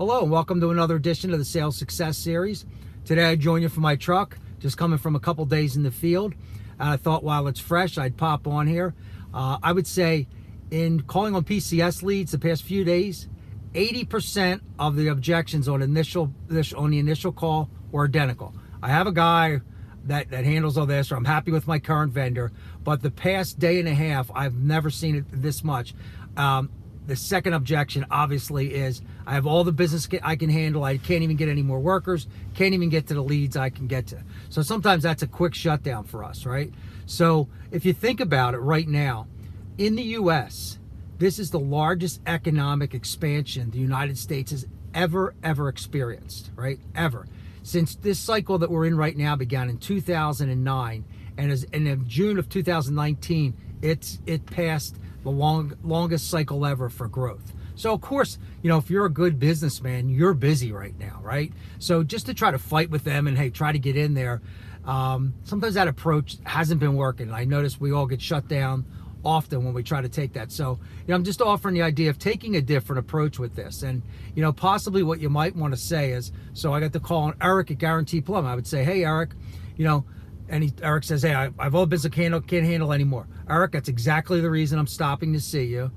Hello and welcome to another edition of the Sales Success Series. Today I join you from my truck, just coming from a couple days in the field. And I thought while it's fresh, I'd pop on here. I would say in calling on PCS leads the past few days, 80% of the objections on the initial call were identical. I have a guy that handles all this, or I'm happy with my current vendor, but the past day and a half, I've never seen it this much. The second objection, obviously, is I have all the business I can handle. I can't even get any more workers, can't even get to the leads I can get to. So sometimes that's a quick shutdown for us, right? So if you think about it right now, in the U.S., this is the largest economic expansion the United States has ever experienced, right? Ever. Since this cycle that we're in right now began in 2009, and in June of 2019, it passed the longest cycle ever for growth. So of course, if you're a good businessman, you're busy right now, right? So just to try to fight with them and hey, try to get in there, sometimes that approach hasn't been working. I notice we all get shut down often when we try to take that. So I'm just offering the idea of taking a different approach with this. And possibly what you might want to say is, so I got the call on Eric at Guarantee Plumbing. I would say, hey Eric, and Eric says, hey, I've all business can't handle anymore. Eric, that's exactly the reason I'm stopping to see you.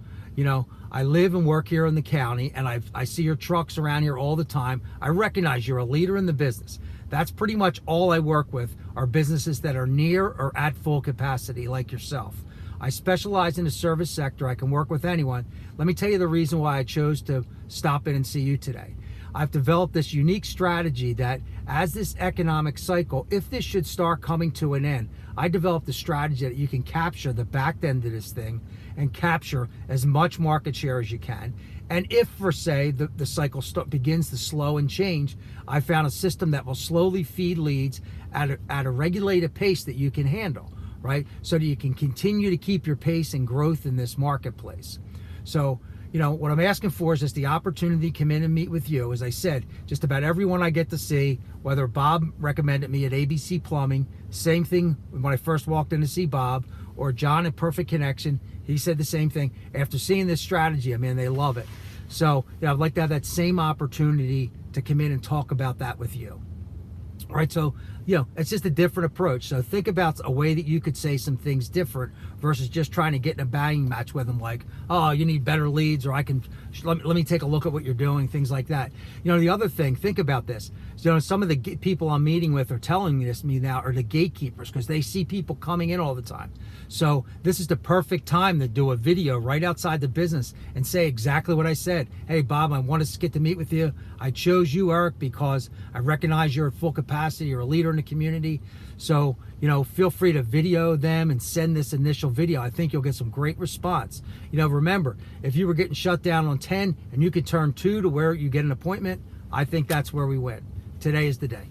I live and work here in the county, and I see your trucks around here all the time. I recognize you're a leader in the business. That's pretty much all I work with are businesses that are near or at full capacity like yourself. I specialize in the service sector. I can work with anyone. Let me tell you the reason why I chose to stop in and see you today. I've developed this unique strategy that as this economic cycle, if this should start coming to an end, I developed a strategy that you can capture the back end of this thing and capture as much market share as you can. And if, for say, the cycle begins to slow and change, I found a system that will slowly feed leads at a regulated pace that you can handle, right? So that you can continue to keep your pace and growth in this marketplace. So, what I'm asking for is just the opportunity to come in and meet with you. As I said, just about everyone I get to see, whether Bob recommended me at ABC Plumbing, same thing when I first walked in to see Bob, or John at Perfect Connection, he said the same thing. After seeing this strategy, they love it. So, I'd like to have that same opportunity to come in and talk about that with you. All right, so, it's just a different approach. So think about a way that you could say some things different versus just trying to get in a banging match with them like, oh, you need better leads, or let me take a look at what you're doing, things like that. The other thing, think about this. So some of the people I'm meeting with are telling me now are the gatekeepers because they see people coming in all the time. So this is the perfect time to do a video right outside the business and say exactly what I said. Hey, Bob, I want to get to meet with you. I chose you, Eric, because I recognize you're at full capacity. You're a leader in the community. So, feel free to video them and send this initial video. I think you'll get some great response. Remember, if you were getting shut down on 10 and you could turn 2 to where you get an appointment, I think that's where we win. Today is the day.